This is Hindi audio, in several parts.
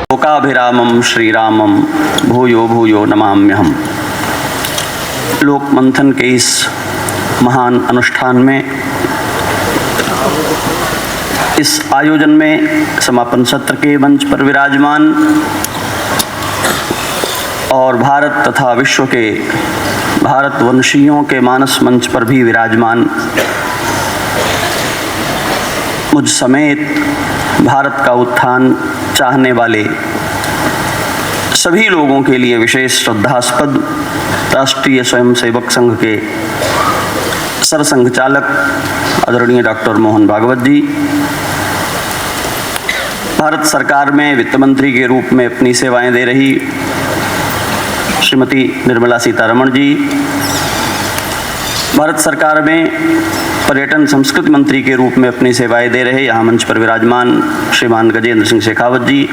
लोकाभिरामं श्रीरामं भूयो भूयो नमाम्यहम्। लोक मंथन के इस महान अनुष्ठान में, इस आयोजन में समापन सत्र के मंच पर विराजमान और भारत तथा विश्व के भारतवंशियों के मानस मंच पर भी विराजमान मुझ समेत भारत का उत्थान चाहने वाले सभी लोगों के लिए विशेष श्रद्धास्पद राष्ट्रीय स्वयंसेवक संघ के सरसंघ चालक आदरणीय डॉक्टर मोहन भागवत जी, भारत सरकार में वित्त मंत्री के रूप में अपनी सेवाएं दे रही श्रीमती निर्मला सीतारमण जी, भारत सरकार में पर्यटन संस्कृति मंत्री के रूप में अपनी सेवाएं दे रहे यहाँ मंच पर विराजमान श्रीमान गजेंद्र सिंह शेखावत जी,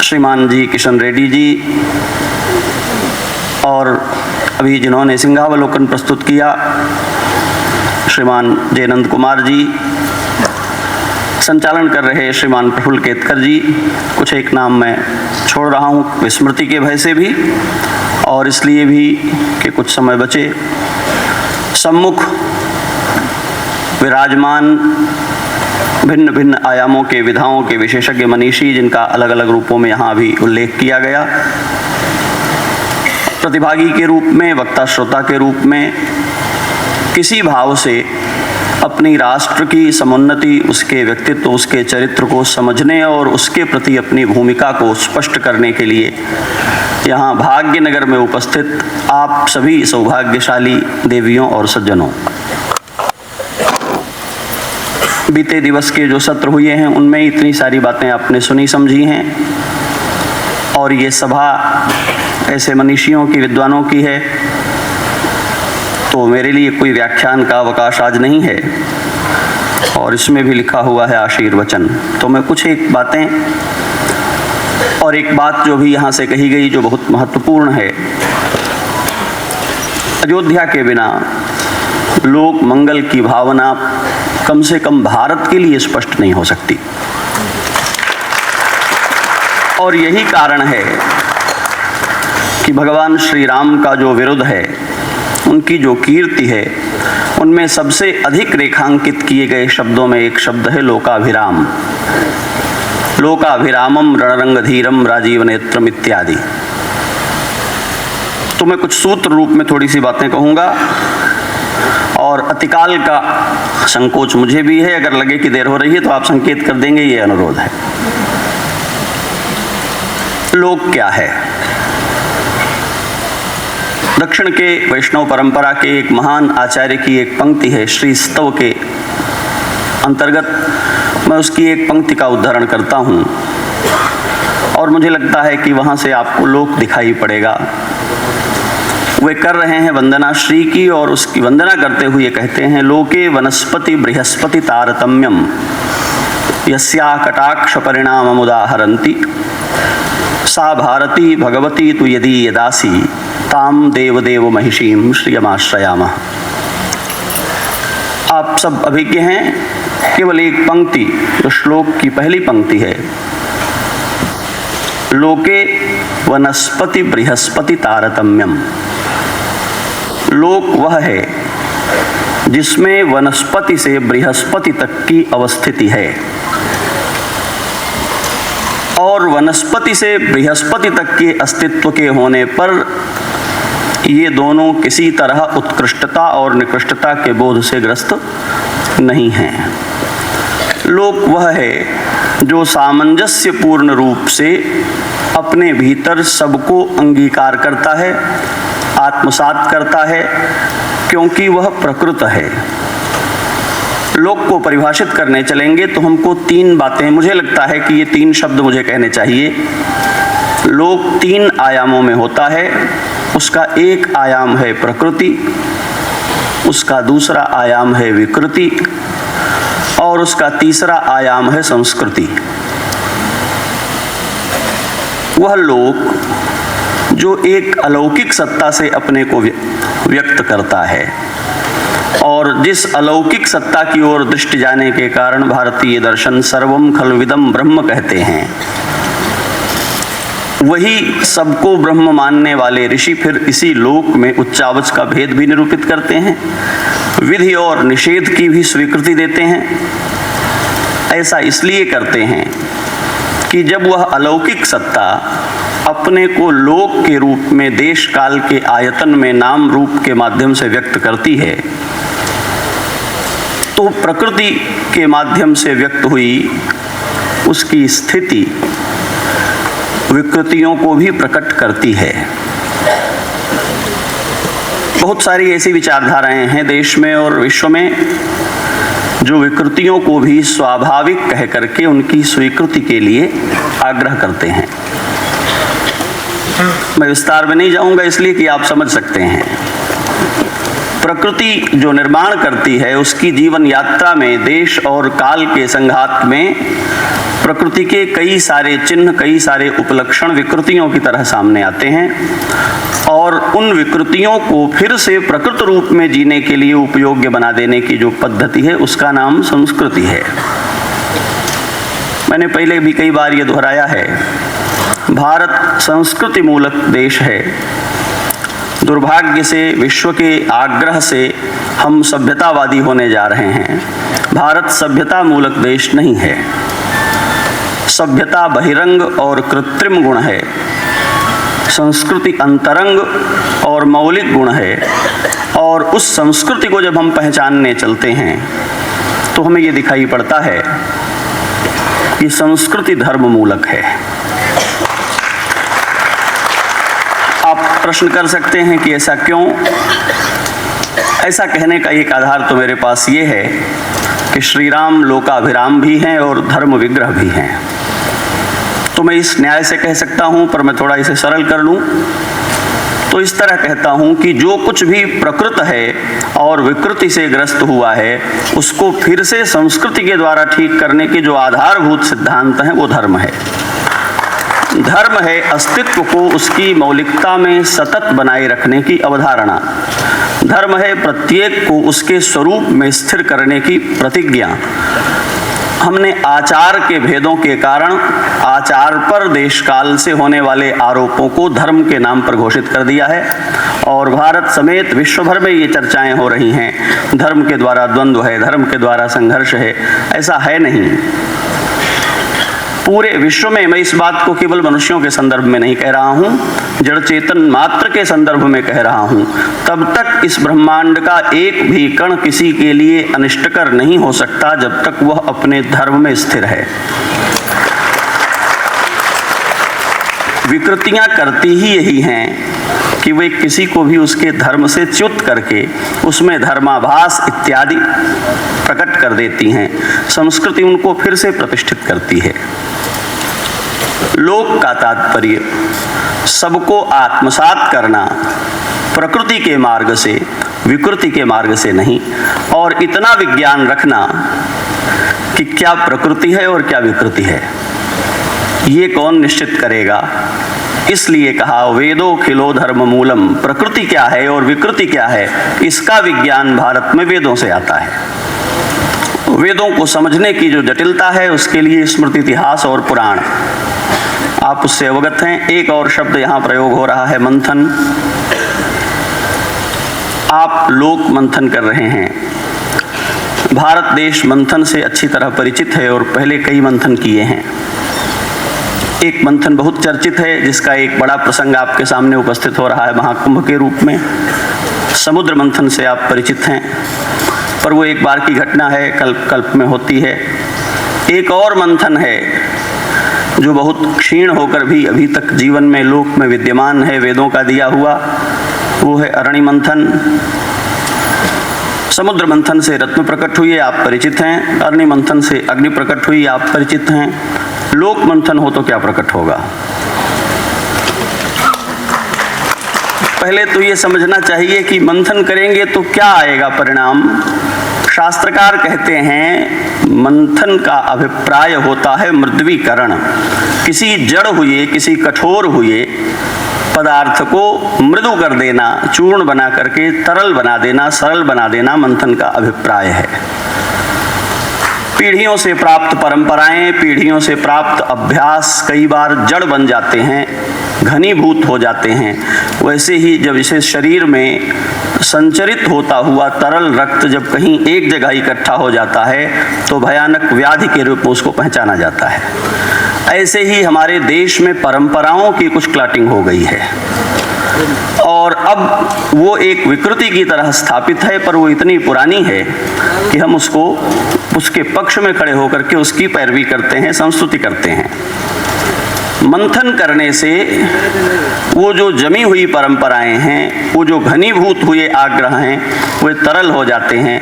श्रीमान जी किशन रेड्डी जी, और अभी जिन्होंने सिंहावलोकन प्रस्तुत किया श्रीमान जयनंद कुमार जी, संचालन कर रहे श्रीमान प्रफुल्ल केतकर जी, कुछ एक नाम मैं छोड़ रहा हूँ विस्मृति के भय से भी और इसलिए भी कि कुछ समय बचे। सम्मुख विराजमान भिन्न भिन्न आयामों के विधाओं के विशेषज्ञ मनीषी, जिनका अलग अलग रूपों में यहाँ भी उल्लेख किया गया, प्रतिभागी के रूप में, वक्ता श्रोता के रूप में, किसी भाव से अपनी राष्ट्र की समुन्नति, उसके व्यक्तित्व, उसके चरित्र को समझने और उसके प्रति अपनी भूमिका को स्पष्ट करने के लिए यहाँ भाग्यनगर में उपस्थित आप सभी सौभाग्यशाली देवियों और सज्जनों, बीते दिवस के जो सत्र हुए हैं उनमें इतनी सारी बातें आपने सुनी समझी हैं और ये सभा ऐसे मनीषियों की, विद्वानों की है, तो मेरे लिए कोई व्याख्यान का अवकाश आज नहीं है और इसमें भी लिखा हुआ है आशीर्वचन। तो मैं कुछ एक बातें और एक बात जो भी यहाँ से कही गई जो बहुत महत्वपूर्ण है, अयोध्या के बिना लोक मंगल की भावना कम से कम भारत के लिए स्पष्ट नहीं हो सकती और यही कारण है कि भगवान श्री राम का जो विरुद्ध है, उनकी जो कीर्ति है, उनमें सबसे अधिक रेखांकित किए गए शब्दों में एक शब्द है लोकाभिराम, लोकाभिरामम रणरंगधीरम राजीव नेत्रम इत्यादि। तो मैं कुछ सूत्र रूप में थोड़ी सी बातें कहूँगा और अतिकाल का संकोच मुझे भी है, अगर लगे कि देर हो रही है तो आप संकेत कर देंगे, ये अनुरोध है। लोक क्या है? दक्षिण के वैष्णव परंपरा के एक महान आचार्य की एक पंक्ति है, श्री स्तव के अंतर्गत मैं उसकी एक पंक्ति का उद्धारण करता हूँ और मुझे लगता है कि वहाँ से आपको लोक दिखाई पड़ेगा। वे कर रहे हैं वंदना श्री की और उसकी वंदना करते हुए कहते हैं, लोके वनस्पति बृहस्पति तारतम्यम यस्या कटाक्ष परिणामम उदाहरन्ति सा भारती भगवती तु यदि यदासी ताम देवदेव महिषीम श्रियमाश्रयामः। आप सब अभिज्ञ हैं, केवल एक पंक्ति जो श्लोक की पहली पंक्ति है, लोके वनस्पति बृहस्पति तारतम्यम। लोक वह है जिसमें वनस्पति से बृहस्पति तक की अवस्थिति है और वनस्पति से बृहस्पति तक के अस्तित्व के होने पर ये दोनों किसी तरह उत्कृष्टता और निकृष्टता के बोध से ग्रस्त नहीं हैं। लोक वह है जो सामंजस्य पूर्ण रूप से अपने भीतर सबको अंगीकार करता है, आत्मसात करता है, क्योंकि वह प्रकृत है। लोक को परिभाषित करने चलेंगे तो हमको तीन बातें, मुझे लगता है कि ये तीन शब्द मुझे कहने चाहिए। लोक तीन आयामों में होता है, उसका एक आयाम है प्रकृति, उसका दूसरा आयाम है विकृति और उसका तीसरा आयाम है संस्कृति। वह लोक जो एक अलौकिक सत्ता से अपने को व्यक्त करता है और जिस अलौकिक सत्ता की ओर दृष्टि जाने के कारण भारतीय दर्शन सर्वम खल्विदम ब्रह्म कहते हैं, वही सबको ब्रह्म मानने वाले ऋषि फिर इसी लोक में उच्चावच का भेद भी निरूपित करते हैं, विधि और निषेध की भी स्वीकृति देते हैं। ऐसा इसलिए करते हैं कि जब वह अलौकिक सत्ता अपने को लोक के रूप में देश काल के आयतन में नाम रूप के माध्यम से व्यक्त करती है, तो प्रकृति के माध्यम से व्यक्त हुई उसकी स्थिति विकृतियों को भी प्रकट करती है। बहुत सारी ऐसी विचारधाराएं हैं देश में और विश्व में जो विकृतियों को भी स्वाभाविक कह करके उनकी स्वीकृति के लिए आग्रह करते हैं। मैं विस्तार में नहीं जाऊंगा इसलिए कि आप समझ सकते हैं। प्रकृति जो निर्माण करती है उसकी जीवन यात्रा में देश और काल के संघात में प्रकृति के कई सारे चिन्ह, कई सारे उपलक्षण विकृतियों की तरह सामने आते हैं और उन विकृतियों को फिर से प्रकृत रूप में जीने के लिए उपयोग्य बना देने की जो पद्धति है उसका नाम संस्कृति है। मैंने पहले भी कई बार ये दोहराया है, भारत संस्कृति मूलक देश है। दुर्भाग्य से विश्व के आग्रह से हम सभ्यतावादी होने जा रहे हैं। भारत सभ्यता मूलक देश नहीं है। सभ्यता बहिरंग और कृत्रिम गुण है, संस्कृति अंतरंग और मौलिक गुण है। और उस संस्कृति को जब हम पहचानने चलते हैं तो हमें ये दिखाई पड़ता है कि संस्कृति धर्म मूलक है। आप प्रश्न कर सकते हैं कि ऐसा क्यों? ऐसा कहने का एक आधार तो मेरे पास ये है कि श्री राम लोकाभिराम भी हैं और धर्म विग्रह भी हैं। तो मैं इस न्याय से कह सकता हूं, पर मैं थोड़ा इसे सरल कर लूं तो इस तरह कहता हूं कि जो कुछ भी प्रकृत है और विकृति से ग्रस्त हुआ है उसको फिर से संस्कृति के द्वारा ठीक करने के जो आधारभूत सिद्धांत हैं वो धर्म है। धर्म है अस्तित्व को उसकी मौलिकता में सतत बनाए रखने की अवधारणा। धर्म है प्रत्येक को उसके स्वरूप में स्थिर करने की प्रतिज्ञा। हमने आचार के भेदों के कारण आचार पर देश काल से होने वाले आरोपों को धर्म के नाम पर घोषित कर दिया है और भारत समेत विश्व भर में ये चर्चाएं हो रही हैं, धर्म के द्वारा द्वंद्व है, धर्म के द्वारा संघर्ष है। ऐसा है नहीं। पूरे विश्व में, मैं इस बात को केवल मनुष्यों के संदर्भ में नहीं कह रहा हूं, जड़ चेतन मात्र के संदर्भ में कह रहा हूं, तब तक इस ब्रह्मांड का एक भी कण किसी के लिए अनिष्टकर नहीं हो सकता जब तक वह अपने धर्म में स्थिर है। विकृतियां करती ही यही हैं कि वे किसी को भी उसके धर्म से च्युत करके उसमें धर्माभास इत्यादि प्रकट कर देती हैं। संस्कृति उनको फिर से प्रतिष्ठित करती है। लोक का तात्पर्य सबको आत्मसात करना, प्रकृति के मार्ग से, विकृति के मार्ग से नहीं, और इतना विज्ञान रखना कि क्या प्रकृति है और क्या विकृति है ये कौन निश्चित करेगा। इसलिए कहा वेदो खिलो धर्म मूलम, प्रकृति क्या है और विकृति क्या है इसका विज्ञान भारत में वेदों से आता है। वेदों को समझने की जो जटिलता है उसके लिए स्मृति, इतिहास और पुराण आप उससे अवगत हैं। एक और शब्द यहाँ प्रयोग हो रहा है, मंथन। आप लोक मंथन कर रहे हैं। भारत देश मंथन से अच्छी तरह परिचित है और पहले कई मंथन किए हैं। एक मंथन बहुत चर्चित है जिसका एक बड़ा प्रसंग आपके सामने उपस्थित हो रहा है महाकुंभ के रूप में। समुद्र मंथन से आप परिचित हैं, पर वो एक बार की घटना है, कल्प कल्प में होती है। एक और मंथन है जो बहुत क्षीण होकर भी अभी तक जीवन में लोक में विद्यमान है, वेदों का दिया हुआ, वो है अरणि मंथन। समुद्र मंथन से रत्न प्रकट हुई, आप परिचित हैं। अरणि मंथन से अग्नि प्रकट हुई, आप परिचित हैं। लोक मंथन हो तो क्या प्रकट होगा? पहले तो ये समझना चाहिए कि मंथन करेंगे तो क्या आएगा परिणाम। शास्त्रकार कहते हैं मंथन का अभिप्राय होता है मृद्वीकरण। किसी जड़ हुए, किसी कठोर हुए पदार्थ को मृदु कर देना, चूर्ण बना करके तरल बना देना, सरल बना देना मंथन का अभिप्राय है। पीढ़ियों से प्राप्त परंपराएं, पीढ़ियों से प्राप्त अभ्यास कई बार जड़ बन जाते हैं, घनीभूत हो जाते हैं। वैसे ही जब इसे शरीर में संचरित होता हुआ तरल रक्त जब कहीं एक जगह इकट्ठा हो जाता है तो भयानक व्याधि के रूप में उसको पहचाना जाता है। ऐसे ही हमारे देश में परंपराओं की कुछ क्लॉटिंग हो गई है और अब वो एक विकृति की तरह स्थापित है, पर वो इतनी पुरानी है कि हम उसको उसके पक्ष में खड़े होकर के उसकी पैरवी करते हैं, संस्तुति करते हैं। मंथन करने से वो जो जमी हुई परंपराएं हैं, वो जो घनीभूत हुए आग्रह हैं, वे तरल हो जाते हैं,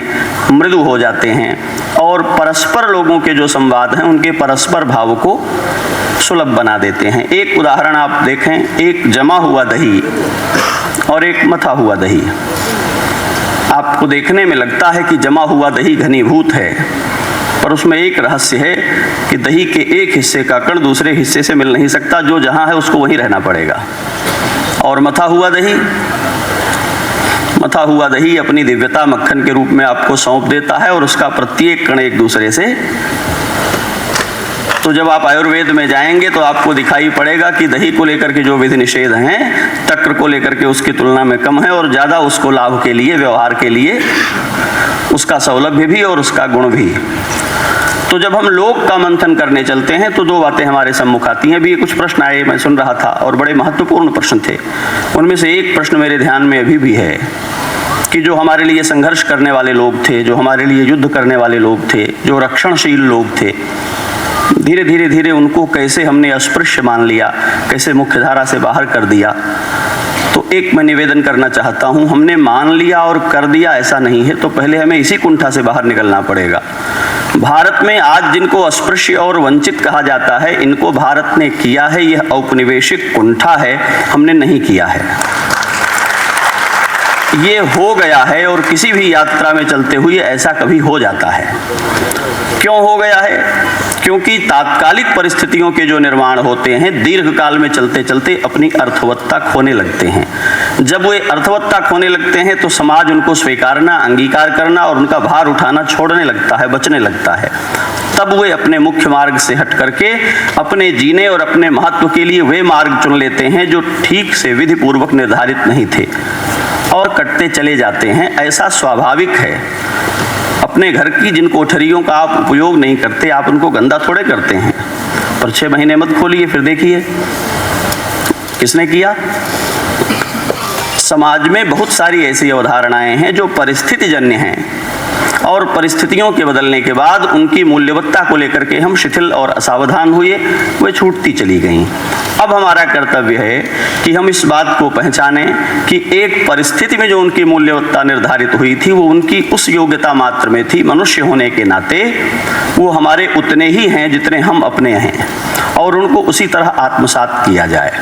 मृदु हो जाते हैं और परस्पर लोगों के जो संवाद हैं उनके परस्पर भाव को सुलभ बना देते हैं। एक उदाहरण आप देखें, एक जमा हुआ दही और एक मथा हुआ दही। आपको देखने में लगता है कि जमा हुआ दही घनीभूत है, पर उसमें एक रहस्य है कि दही के एक हिस्से का कण दूसरे हिस्से से मिल नहीं सकता, जो जहां है उसको वहीं रहना पड़ेगा। और मथा हुआ दही अपनी दिव्यता मक्खन के रूप में आपको सौंप देता है और उसका प्रत्येक कण एक दूसरे से। तो जब आप आयुर्वेद में जाएंगे तो आपको दिखाई पड़ेगा कि दही को लेकर के जो विधि निषेध हैं, तक्र को लेकर के उसकी तुलना में कम है और ज़्यादा उसको लाभ के लिए, व्यवहार के लिए, उसका सौलभ्य भी और उसका गुण भी। तो जब हम लोक का मंथन करने चलते हैं तो दो बातें हमारे सम्मुख आती हैं। अभी कुछ प्रश्न आए, मैं सुन रहा था और बड़े महत्वपूर्ण प्रश्न थे। उनमें से एक प्रश्न मेरे ध्यान में अभी भी है कि जो हमारे लिए संघर्ष करने वाले लोग थे, जो हमारे लिए युद्ध करने वाले लोग थे, जो रक्षणशील लोग थे, धीरे धीरे उनको कैसे हमने अस्पृश्य मान लिया, कैसे मुख्यधारा से बाहर कर दिया। तो एक मैं निवेदन करना चाहता हूं, हमने मान लिया और कर दिया ऐसा नहीं है, तो पहले हमें इसी कुंठा से बाहर निकलना पड़ेगा। भारत में आज जिनको अस्पृश्य और वंचित कहा जाता है, इनको भारत ने किया है, यह औपनिवेशिक कुंठा है, हमने नहीं किया है। ये हो गया है और किसी भी यात्रा में चलते हुए ऐसा कभी हो जाता है। क्यों हो गया है? क्योंकि तात्कालिक परिस्थितियों के जो निर्माण होते हैं, दीर्घ काल में चलते चलते अपनी अर्थवत्ता खोने लगते हैं। जब वे अर्थवत्ता खोने लगते हैं तो समाज उनको स्वीकारना, अंगीकार करना और उनका भार उठाना छोड़ने लगता है, बचने लगता है। तब वे अपने मुख्य मार्ग से हट करके अपने जीने और अपने महत्व के लिए वे मार्ग चुन लेते हैं जो ठीक से विधि पूर्वक निर्धारित नहीं थे और कटते चले जाते हैं। ऐसा स्वाभाविक है। अपने घर की जिन कोठरियों का आप उपयोग नहीं करते, आप उनको गंदा थोड़े करते हैं। पर 6 महीने मत खोलिए, फिर देखिए किसने किया। समाज में बहुत सारी ऐसी अवधारणाएं हैं जो परिस्थितिजन्य हैं और परिस्थितियों के बदलने के बाद उनकी मूल्यवत्ता को लेकर के हम शिथिल और असावधान हुए, वे छूटती चली गईं। अब हमारा कर्तव्य है कि हम इस बात को पहचानें कि एक परिस्थिति में जो उनकी मूल्यवत्ता निर्धारित हुई थी वो उनकी उस योग्यता मात्र में थी। मनुष्य होने के नाते वो हमारे उतने ही हैं जितने हम अपने हैं और उनको उसी तरह आत्मसात किया जाए।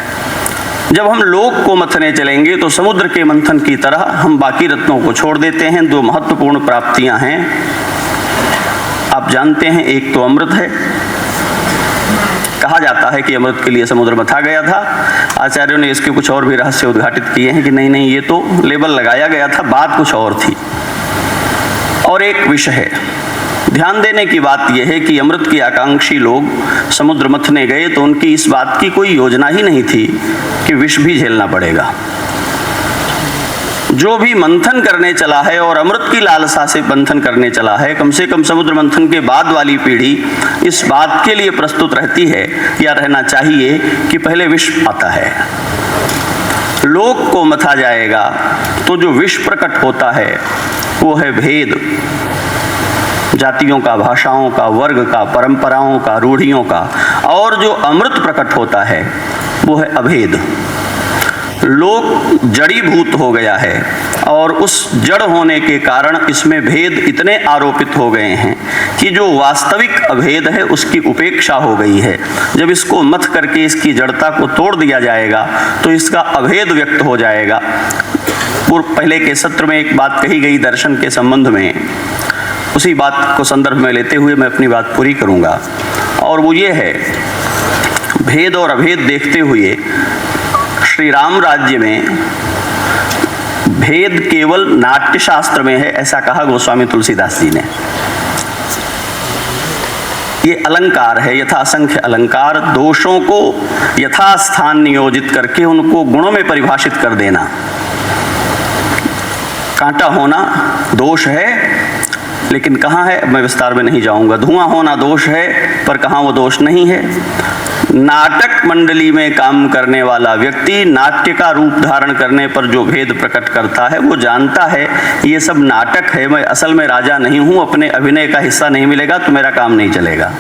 जब हम लोक को मथने चलेंगे तो समुद्र के मंथन की तरह हम बाकी रत्नों को छोड़ देते हैं। 2 महत्वपूर्ण प्राप्तियां हैं, आप जानते हैं। एक तो अमृत है। कहा जाता है कि अमृत के लिए समुद्र मथा गया था। आचार्यों ने इसके कुछ और भी रहस्य उद्घाटित किए हैं कि नहीं, ये तो लेबल लगाया गया था, बात कुछ और थी। और एक विष है। ध्यान देने की बात यह है कि अमृत की आकांक्षी लोग समुद्र मथने गए तो उनकी इस बात की कोई योजना ही नहीं थी कि विष भी झेलना पड़ेगा। जो भी मंथन करने चला है और अमृत की लालसा से मंथन करने चला है, कम से कम समुद्र मंथन के बाद वाली पीढ़ी इस बात के लिए प्रस्तुत रहती है या रहना चाहिए कि पहले विष आता है। लोक को मथा जाएगा तो जो विष प्रकट होता है वो है भेद, जातियों का, भाषाओं का, वर्ग का, परंपराओं का, रूढ़ियों का। और जो अमृत प्रकट होता है वो है अभेद। लोक जड़ीभूत हो गया है और उस जड़ होने के कारण इसमें भेद इतने आरोपित हो गए हैं कि जो वास्तविक अभेद है उसकी उपेक्षा हो गई है। जब इसको मथ करके इसकी जड़ता को तोड़ दिया जाएगा तो इसका अभेद व्यक्त हो जाएगा। पहले के सत्र में एक बात कही गई दर्शन के संबंध में, उसी बात को संदर्भ में लेते हुए मैं अपनी बात पूरी करूंगा। और वो ये है, भेद और अभेद देखते हुए श्री राम राज्य में भेद केवल नाट्य शास्त्र में है, ऐसा कहा गोस्वामी तुलसीदास जी ने। ये अलंकार है, यथा असंख्य अलंकार, दोषों को यथास्थान नियोजित करके उनको गुणों में परिभाषित कर देना। कांटा होना दोष है, लेकिन कहाँ है, मैं विस्तार में नहीं जाऊंगा। धुआं होना दोष है, पर कहाँ वो दोष नहीं है। नाटक मंडली में काम करने वाला व्यक्ति नाट्य का रूप धारण करने पर जो भेद प्रकट करता है, वो जानता है ये सब नाटक है, मैं असल में राजा नहीं हूं, अपने अभिनय का हिस्सा नहीं मिलेगा तो मेरा काम नहीं चलेगा।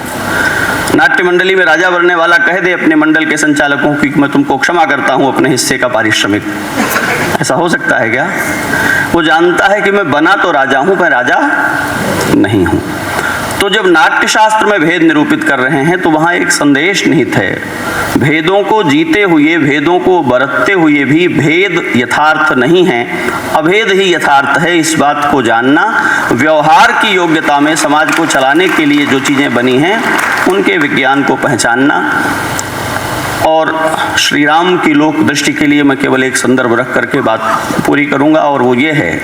नाट्य मंडली में राजा बनने वाला कह दे अपने मंडल के संचालकों की मैं तुमको क्षमा करता हूं अपने हिस्से का पारिश्रमिक, ऐसा हो सकता है क्या? वो जानता है कि मैं बना तो राजा हूं, मैं राजा नहीं हूं। तो जब नाट्य शास्त्र में भेद निरूपित कर रहे हैं तो वहां एक संदेश निहित है। भेदों को जीते हुए, भेदों को बरतते हुए भी भेद यथार्थ नहीं है, अभेद ही यथार्थ है। इस बात को जानना, व्यवहार की योग्यता में समाज को चलाने के लिए जो चीजें बनी हैं उनके विज्ञान को पहचानना। और श्री राम की लोक दृष्टि के लिए मैं केवल एक संदर्भ रख करके बात पूरी करूंगा, और वो ये है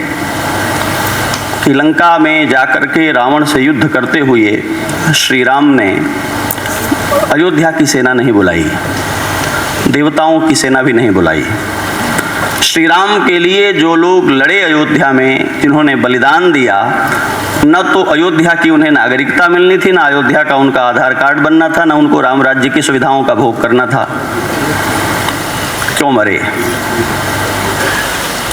कि लंका में जाकर के रावण से युद्ध करते हुए श्री राम ने अयोध्या की सेना नहीं बुलाई, देवताओं की सेना भी नहीं बुलाई। श्री राम के लिए जो लोग लड़े अयोध्या में, जिन्होंने बलिदान दिया, न तो अयोध्या की उन्हें नागरिकता मिलनी थी, न अयोध्या का उनका आधार कार्ड बनना था, न उनको राम राज्य की सुविधाओं का भोग करना था। क्यों मरे?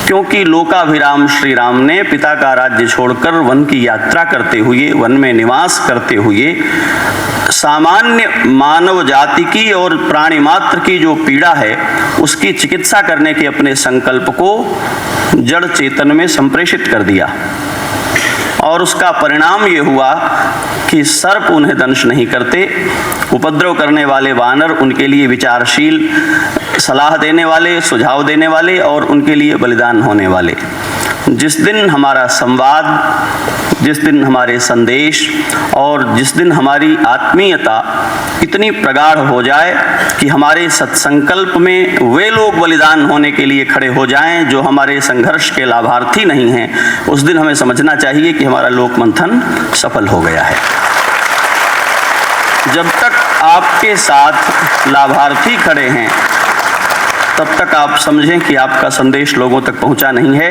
क्योंकि लोकाभिराम श्री राम ने पिता का राज्य छोड़कर वन की यात्रा करते हुए, वन में निवास करते हुए, सामान्य मानव जाति की और प्राणी मात्र की जो पीड़ा है उसकी चिकित्सा करने के अपने संकल्प को जड़ चेतन में संप्रेषित कर दिया। और उसका परिणाम ये हुआ कि सर्प उन्हें दंश नहीं करते, उपद्रव करने वाले वानर उनके लिए विचारशील, सलाह देने वाले, सुझाव देने वाले और उनके लिए बलिदान होने वाले। जिस दिन हमारा संवाद, जिस दिन हमारे संदेश और जिस दिन हमारी आत्मीयता इतनी प्रगाढ़ हो जाए कि हमारे सत्संकल्प में वे लोग बलिदान होने के लिए खड़े हो जाएं जो हमारे संघर्ष के लाभार्थी नहीं हैं, उस दिन हमें समझना चाहिए कि हमारा लोक मंथन सफल हो गया है। जब तक आपके साथ लाभार्थी खड़े हैं तब तक आप समझें कि आपका संदेश लोगों तक पहुंचा नहीं है।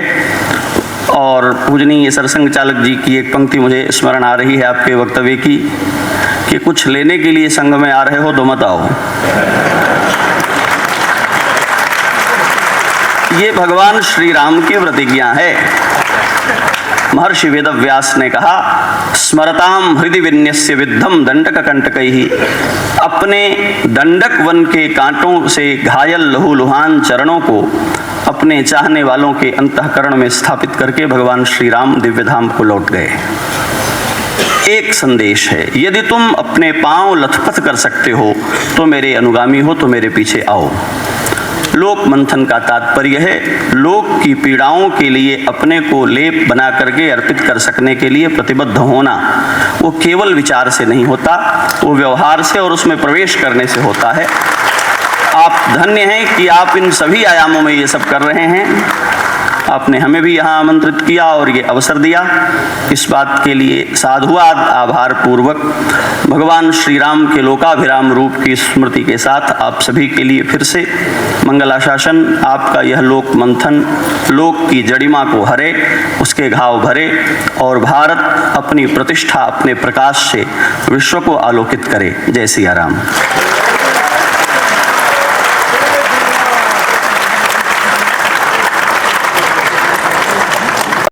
और पूजनीय सरसंघ चालक जी की एक पंक्ति मुझे स्मरण आ रही है आपके वक्तव्य की, कि कुछ लेने के लिए संघ में आ रहे हो तो मत आओ। ये भगवान श्री राम की प्रतिज्ञा है। महर्षि वेदव्यास ने कहा, स्मरताम हृदि विन्यस्य विद्धम दंडक कंटकैहि। अपने दंडक वन के कांटों से घायल लहूलुहान चरणों को अपने चाहने वालों के अंतःकरण में स्थापित करके भगवान श्री राम दिव्य धाम को लौट गए। एक संदेश है, यदि तुम अपने पांव लथपथ कर सकते हो तो मेरे अनुगामी हो, तो मेरे पीछे आओ। लोक मंथन का तात्पर्य है लोक की पीड़ाओं के लिए अपने को लेप बना करके अर्पित कर सकने के लिए प्रतिबद्ध होना। वो केवल विचार से नहीं होता, वो व्यवहार से और उसमें प्रवेश करने से होता है। आप धन्य हैं कि आप इन सभी आयामों में ये सब कर रहे हैं। आपने हमें भी यहाँ आमंत्रित किया और ये अवसर दिया। इस बात के लिए साधुवाद आभार पूर्वक भगवान श्री राम के लोकाभिराम रूप की स्मृति के साथ आप सभी के लिए फिर से मंगलाशासन। आपका यह लोक मंथन लोक की जड़िमा को हरे, उसके घाव भरे और भारत अपनी प्रतिष्ठा अपने प्रकाश से विश्व को आलोकित करे। जय सिया राम।